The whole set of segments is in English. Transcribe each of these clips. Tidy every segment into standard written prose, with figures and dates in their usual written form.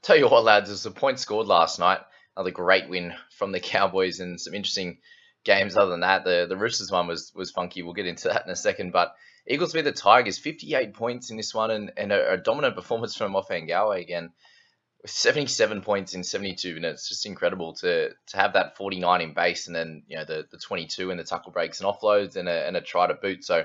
Tell you what, lads, there's a point scored last night. Another great win from the Cowboys and some interesting games. Other than that, the Roosters one was funky. We'll get into that in a second. But Eagles beat the Tigers, 58 points in this one, and a dominant performance from Offengawa again, with 77 points in 72 minutes. Just incredible to have that 49 in base, and then the 22 in the tackle breaks and offloads, and a try to boot. So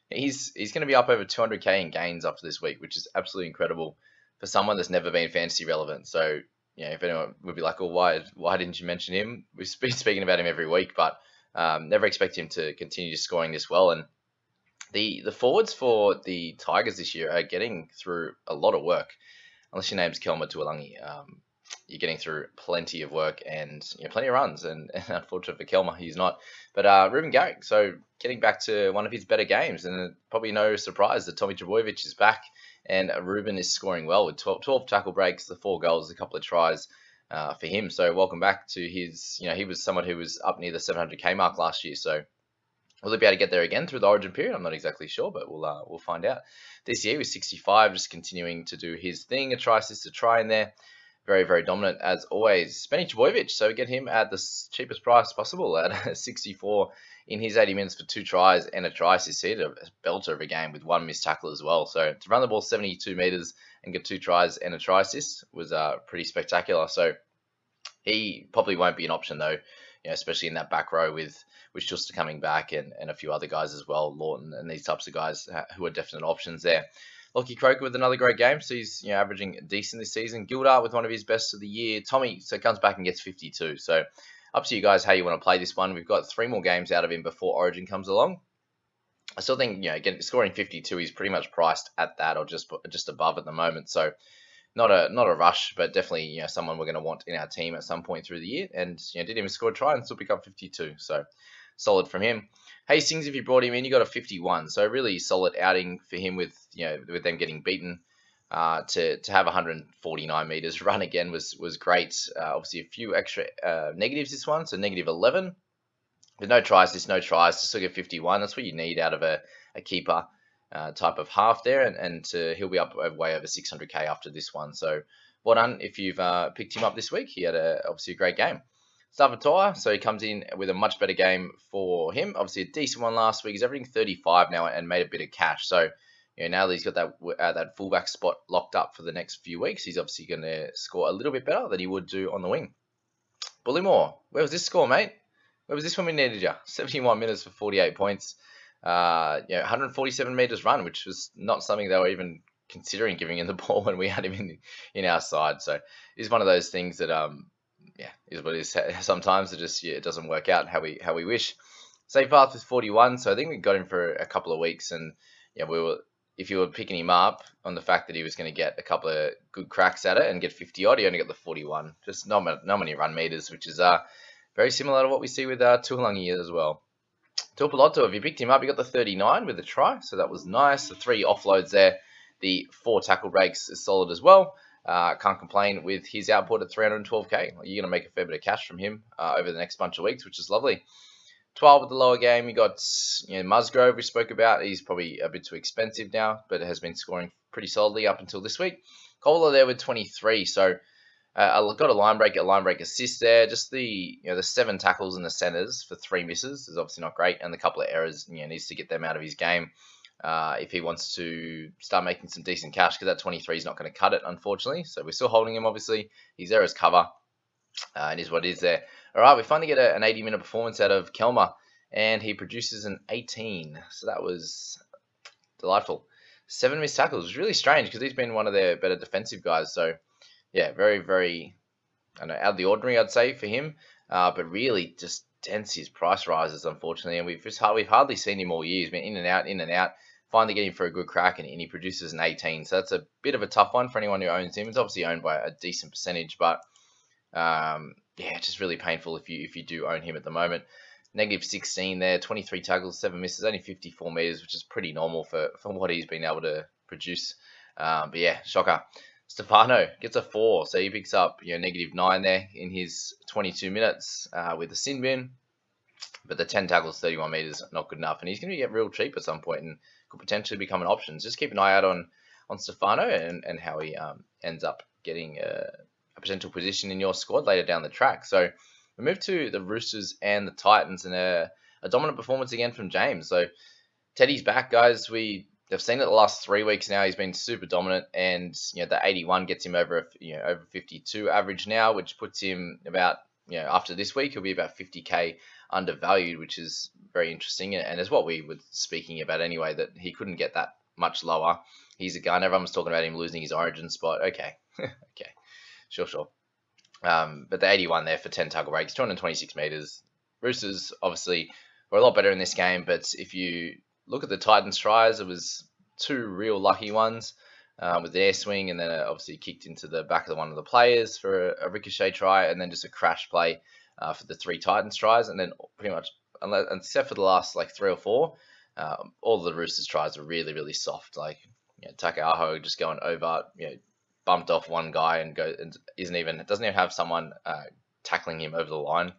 he's going to be up over 200k in gains after this week, which is absolutely incredible for someone that's never been fantasy relevant. So if anyone would be like, "Well, why didn't you mention him?" We've been speaking about him every week, but never expect him to continue scoring this well. And the forwards for the Tigers this year are getting through a lot of work. Unless your name's Kelma Tuolangi, you're getting through plenty of work and plenty of runs. And unfortunately for Kelma, he's not. But Ruben Garrick, so getting back to one of his better games, and probably no surprise that Tommy Trbojevic is back, and Ruben is scoring well with 12 tackle breaks, the 4 goals, a couple of tries for him. So welcome back to his. He was someone who was up near the 700k mark last year. So will he be able to get there again through the Origin period? I'm not exactly sure, but we'll find out. This year with 65, just continuing to do his thing. A try assist, a try in there. Very, very dominant as always. Benny Trbojevic, so we get him at the cheapest price possible at 64 in his 80 minutes for 2 tries and a try assist. He had a belter of a game with 1 missed tackle as well. So to run the ball 72 metres and get 2 tries and a try assist was pretty spectacular. So he probably won't be an option though, especially in that back row with Schuster coming back and a few other guys as well, Lawton and these types of guys who are definite options there. Lockie Croker with another great game, so he's averaging decent this season. Gildart with one of his best of the year. Tommy so comes back and gets 52. So up to you guys how you want to play this one. We've got 3 more games out of him before Origin comes along. I still think scoring 52, he's pretty much priced at that or just above at the moment. So not a rush, but definitely someone we're going to want in our team at some point through the year. And did even score a try and still pick up 52. So solid from him. Hastings, if you brought him in, you got a 51. So really solid outing for him with with them getting beaten. To have 149 meters run again was great. Obviously a few extra negatives this one, so negative 11. With no tries, to still get 51. That's what you need out of a keeper type of half there, and he'll be up way over 600k after this one. So well done if you've picked him up this week. He had obviously a great game. Savatoa, so he comes in with a much better game for him. Obviously a decent one last week. He's averaging 35 now and made a bit of cash. So now that he's got that fullback spot locked up for the next few weeks, he's obviously going to score a little bit better than he would do on the wing. Bullymore, where was this score, mate? Where was this when we needed you? 71 minutes for 48 points. 147 meters run, which was not something they were even considering giving him the ball when we had him in our side. So it's one of those things that is what it is. Sometimes it doesn't work out how we wish. Safe path with 41, so I think we got him for a couple of weeks, and if you were picking him up on the fact that he was going to get a couple of good cracks at it and get 50 odd, he only got the 41. Just not many run meters, which is very similar to what we see with Tuolangi as well. Tuipulotu, if you picked him up, you got the 39 with a try, so that was nice. The 3 offloads there, the 4 tackle breaks is solid as well. Can't complain with his output at 312k. You're going to make a fair bit of cash from him over the next bunch of weeks, which is lovely. 12 with the lower game, you got Musgrove, we spoke about. He's probably a bit too expensive now, but has been scoring pretty solidly up until this week. Kohler there with 23, so I got a line break assist there. Just the 7 tackles in the centres for 3 misses is obviously not great, and the couple of errors, needs to get them out of his game if he wants to start making some decent cash, because that 23 is not going to cut it, unfortunately. So we're still holding him, obviously. He's there as cover, and is what it is there. All right, we finally get an 80-minute performance out of Kelma, and he produces an 18. So that was delightful. 7 missed tackles. It was really strange because he's been one of their better defensive guys. So, yeah, very, very out of the ordinary, I'd say, for him. But really just dents his price rises, unfortunately. And we've hardly seen him all year. He's been in and out. Finally getting for a good crack, and he produces an 18. So that's a bit of a tough one for anyone who owns him. It's obviously owned by a decent percentage, but just really painful if you do own him at the moment. Negative 16 there, 23 tackles, 7 misses, only 54 meters, which is pretty normal for what he's been able to produce. But yeah, shocker. Stefano gets a 4, so he picks up negative 9 there in his 22 minutes with the sin bin. But the 10 tackles, 31 meters, not good enough, and he's going to get real cheap at some point and could potentially become an option. Just keep an eye out on on Stefano and how he ends up getting a potential position in your squad later down the track. So we move to the Roosters and the Titans, and a dominant performance again from James. So Teddy's back, guys. They've seen it the last 3 weeks now. He's been super dominant, and the 81 gets him over over 52 average now, which puts him about after this week he'll be about 50k undervalued, which is very interesting, and is what we were speaking about anyway, that he couldn't get that much lower. He's a gun. Everyone was talking about him losing his origin spot. Okay, okay, sure. But the 81 there for 10 tackle breaks, 226 meters. Roosters obviously were a lot better in this game, but if you look at the Titans tries, it was 2 real lucky ones with the air swing, and then obviously kicked into the back of one of the players for a ricochet try, and then just a crash play for the 3 Titans tries, and then pretty much, except for the last like 3 or 4, all of the Roosters tries were really, really soft. Like Takaaho just going over, bumped off one guy and doesn't even have someone tackling him over the line.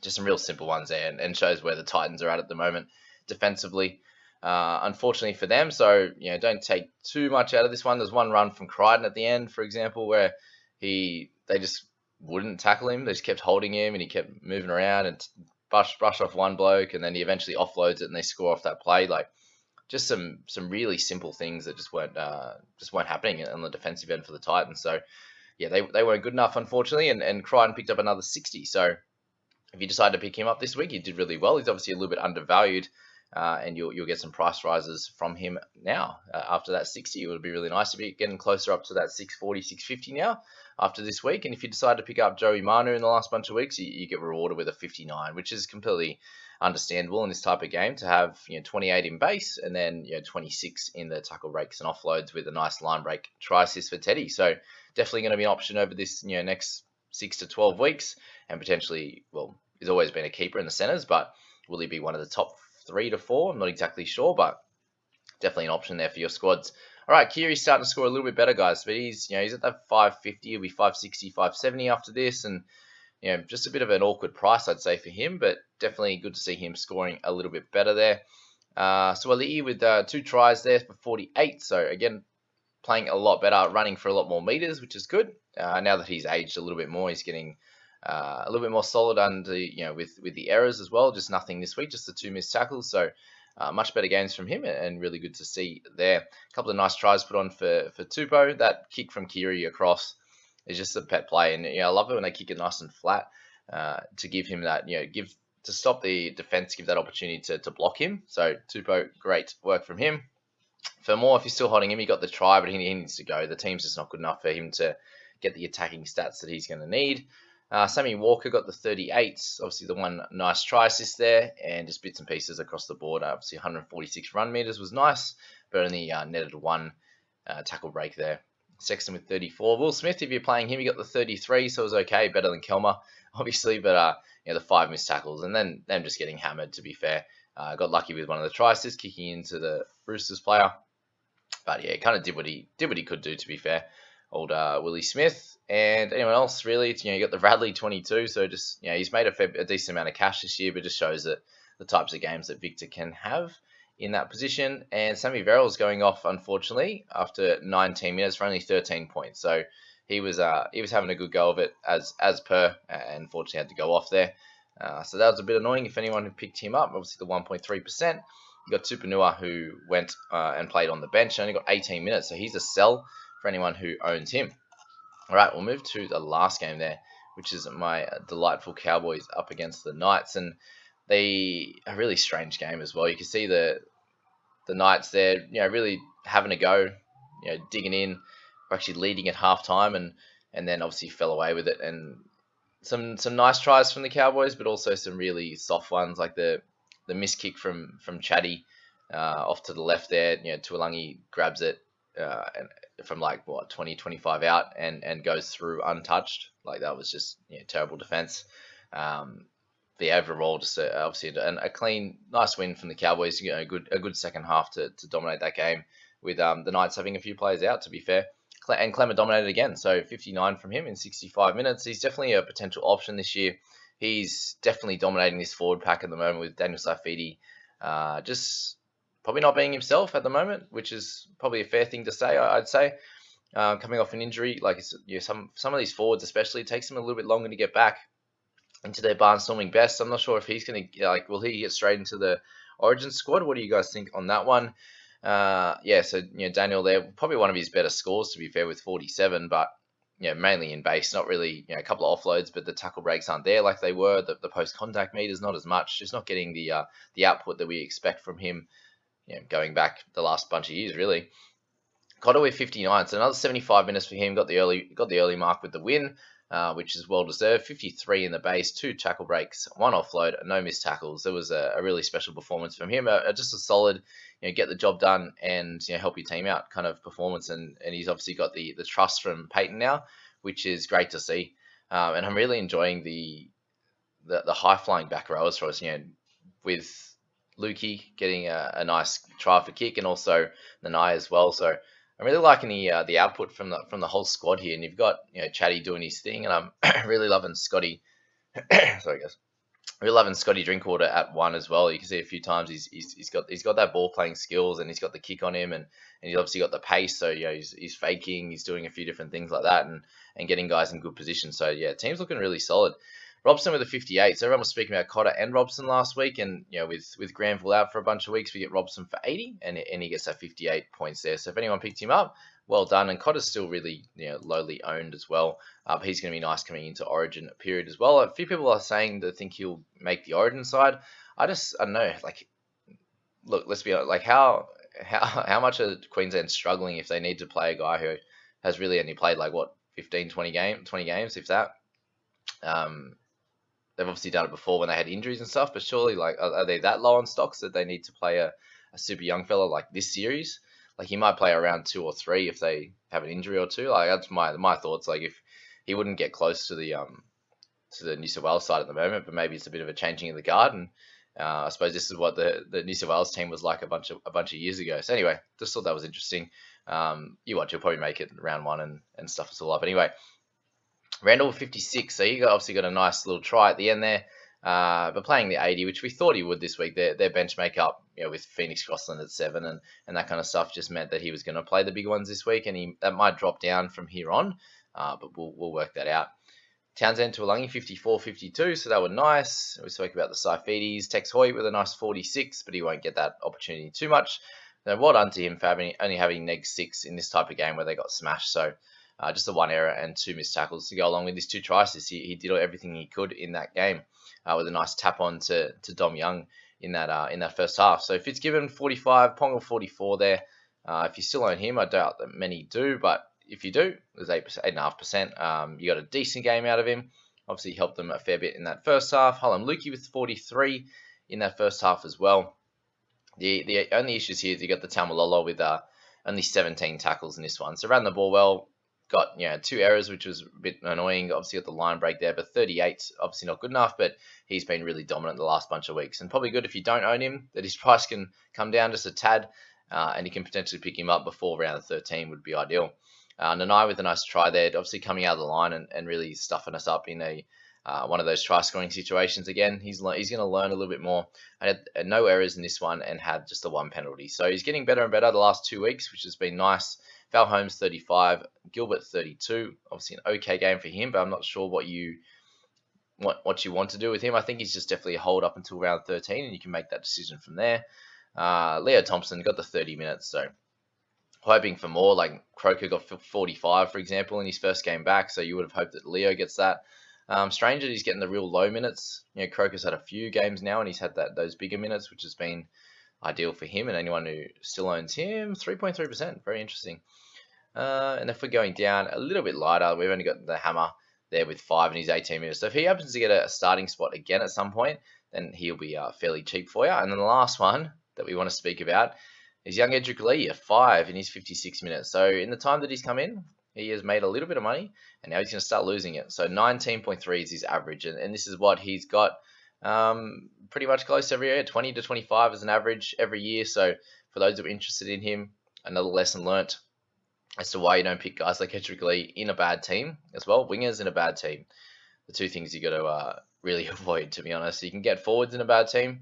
Just some real simple ones there, and shows where the Titans are at the moment defensively. Unfortunately for them, so don't take too much out of this one. There's one run from Crichton at the end, for example, where they just wouldn't tackle him. They just kept holding him, and he kept moving around and brush off one bloke, and then he eventually offloads it, and they score off that play. Like just some really simple things that just weren't happening on the defensive end for the Titans. So yeah, they weren't good enough, unfortunately, and Crichton picked up another 60. So if you decide to pick him up this week, he did really well. He's obviously a little bit undervalued, and you'll get some price rises from him now. After that 60, it would be really nice to be getting closer up to that 640, 650 now after this week. And if you decide to pick up Joey Manu in the last bunch of weeks, you get rewarded with a 59, which is completely understandable in this type of game to have 28 in base and then 26 in the tackle breaks and offloads with a nice line break try assist for Teddy. So definitely going to be an option over this next 6 to 12 weeks, and potentially, well, he's always been a keeper in the centres, but will he be one of the top 3 to 4? I'm not exactly sure, but definitely an option there for your squads. All right, Kiri's starting to score a little bit better, guys, but he's at that 550. He'll be 560, 570 after this, and just a bit of an awkward price, I'd say, for him, but definitely good to see him scoring a little bit better there. Suali'i with 2 tries there for 48. So again, playing a lot better, running for a lot more meters, which is good. Now that he's aged a little bit more, he's getting a little bit more solid under with the errors as well. Just nothing this week, just the 2 missed tackles. So much better games from him, and really good to see there. A couple of nice tries put on for Tupou. That kick from Kiri across is just a pet play, and I love it when they kick it nice and flat to give him that to stop the defense, give that opportunity to block him. So Tupou, great work from him. For more, if you're still holding him, he got the try, but he needs to go. The team's just not good enough for him to get the attacking stats that he's going to need. Sammy Walker got the 38. Obviously, the one nice try assist there, and just bits and pieces across the board. Obviously, 146 run meters was nice, but only netted 1 tackle break there. Sexton with 34. Will Smith, if you're playing him, he got the 33, so it was okay, better than Kelma, obviously, but the 5 missed tackles, and then them just getting hammered, to be fair. Got lucky with one of the try assists, kicking into the Roosters player. But yeah, kind of did what he could do, to be fair. Old Willie Smith. And anyone else, really, you got the Radley 22, so just, he's made a decent amount of cash this year, but just shows that the types of games that Victor can have in that position. And Sammy Verrills going off, unfortunately, after 19 minutes for only 13 points. So he was having a good go of it as per, and unfortunately had to go off there. So that was a bit annoying if anyone who picked him up. Obviously, the 1.3%. You got Tupanua, who went and played on the bench and only got 18 minutes, so he's a sell for anyone who owns him. All right, we'll move to the last game there, which is my delightful Cowboys up against the Knights, and a really strange game as well. You can see the Knights there, really having a go, digging in, actually leading at halftime, and then obviously fell away with it. And some nice tries from the Cowboys, but also some really soft ones, like the missed kick from Chatty off to the left there. Tuolangi grabs it and from 20, 25 out and goes through untouched. Like that was just terrible defense. The overall, just obviously a clean, nice win from the Cowboys. A good second half to dominate that game, with the Knights having a few players out, to be fair. And Clemmer dominated again, so 59 from him in 65 minutes. He's definitely a potential option this year. He's definitely dominating this forward pack at the moment with Daniel Saifiti. Just probably not being himself at the moment, which is probably a fair thing to say. I'd say coming off an injury, like some of these forwards, especially, it takes them a little bit longer to get back into their barnstorming best. I'm not sure if he's going to will he get straight into the Origin squad? What do you guys think on that one? So Daniel there, probably one of his better scores to be fair with 47, but mainly in base, not really a couple of offloads, but the tackle breaks aren't there like they were. The post contact meters not as much, just not getting the output that we expect from him. Going back the last bunch of years really. Cotter with 59, so another 75 minutes for him. Got the early mark with the win, which is well deserved. 53 in the base, 2 tackle breaks, 1 offload, no missed tackles. It was a really special performance from him. Just a solid, get the job done and help your team out kind of performance. And he's obviously got the trust from Peyton now, which is great to see. And I'm really enjoying the high flying back rowers for us. With Lukey getting a nice try for kick, and also Nanai as well. So I'm really liking the output from the whole squad here, and you've got Chatty doing his thing, and I'm really loving Scotty. Sorry guys, really loving Scotty Drinkwater at 1 as well. You can see a few times he's got that ball playing skills, and he's got the kick on him, and he's obviously got the pace. So he's faking, he's doing a few different things like that, and getting guys in good position. So team's looking really solid. Robson with a 58. So everyone was speaking about Cotter and Robson last week, and with Granville out for a bunch of weeks, we get Robson for 80, and he gets that 58 points there. So if anyone picked him up, well done. And Cotter's still really lowly owned as well. But he's going to be nice coming into Origin period as well. A few people are saying they think he'll make the Origin side. I don't know. Like, look, let's be honest. Like, how much are Queensland struggling if they need to play a guy who has really only played 15, 20 games, if that. They've obviously done it before when they had injuries and stuff, but surely, are they that low on stocks that they need to play a super young fella like this series? Like, he might play around 2 or 3 if they have an injury or two. Like, that's my thoughts. Like, if he wouldn't get close to the New South Wales side at the moment, but maybe it's a bit of a changing of the guard. And I suppose this is what the New South Wales team was like a bunch of years ago. So anyway, just thought that was interesting. You'll probably make it round 1 and stuff us all up. Anyway. Randall 56, so you obviously got a nice little try at the end there, but playing the 80, which we thought he would this week. Their bench makeup, with Phoenix Crossland at 7 and that kind of stuff, just meant that he was going to play the big ones this week, and that might drop down from here on, but we'll work that out. Townsend to Tuolangi 54-52, so that was nice. We spoke about the Saifidis. Tex Hoy with a nice 46, but he won't get that opportunity too much. Now, well done to him for only having -6 in this type of game where they got smashed. So. Just the 1 error and 2 missed tackles to go along with his 2 tries. He did everything he could in that game with a nice tap on to Dom Young in that first half. So Fitzgibbon 45, Ponga 44 there. If you still own him, I doubt that many do, but if you do, there's 8.5%. You got a decent game out of him. Obviously, he helped them a fair bit in that first half. Hallam Lukey with 43 in that first half as well. The only issues here is you got the Taumalolo with only 17 tackles in this one. So ran the ball well. Got 2 errors, which was a bit annoying. Obviously got the line break there, but 38 obviously not good enough. But he's been really dominant the last bunch of weeks, and probably good if you don't own him, that his price can come down just a tad, and you can potentially pick him up before round 13 would be ideal. Nanai with a nice try there, obviously coming out of the line and really stuffing us up in one of those try scoring situations again. He's going to learn a little bit more. I had no errors in this one and had just the 1 penalty, so he's getting better and better the last 2 weeks, which has been nice. Val Holmes 35, Gilbert 32. Obviously an okay game for him, but I'm not sure what you want to do with him. I think he's just definitely a hold up until round 13, and you can make that decision from there. Leo Thompson got the 30 minutes, so hoping for more. Like Croker got 45, for example, in his first game back, so you would have hoped that Leo gets that. Strange that he's getting the real low minutes. Croker's had a few games now, and he's had those bigger minutes, which has been ideal for him and anyone who still owns him. 3.3%, very interesting. And if we're going down a little bit lighter, we've only got the Hammer there with 5 in his 18 minutes. So if he happens to get a starting spot again at some point, then he'll be fairly cheap for you. And then the last one that we want to speak about is young Edric Lee at 5 in his 56 minutes. So in the time that he's come in, he has made a little bit of money, and now he's going to start losing it. So 19.3 is his average, and this is what he's got pretty much close every year, 20 to 25 as an average every year. So for those that are interested in him, another lesson learnt as to why you don't pick guys like Edric Lee in a bad team as well. Wingers in a bad team, the 2 things you got to really avoid, to be honest. You can get forwards in a bad team,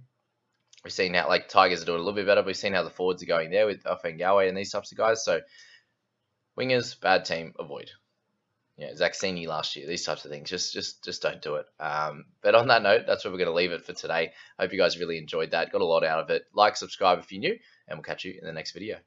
We've seen how like Tigers are doing a little bit better. We've seen how the forwards are going there with Offengawe and these types of guys. So wingers, bad team, avoid. Yeah, Zaxini last year, these types of things. Just don't do it. But on that note, that's where we're going to leave it for today. Hope you guys really enjoyed that. Got a lot out of it. Like, subscribe if you're new, and we'll catch you in the next video.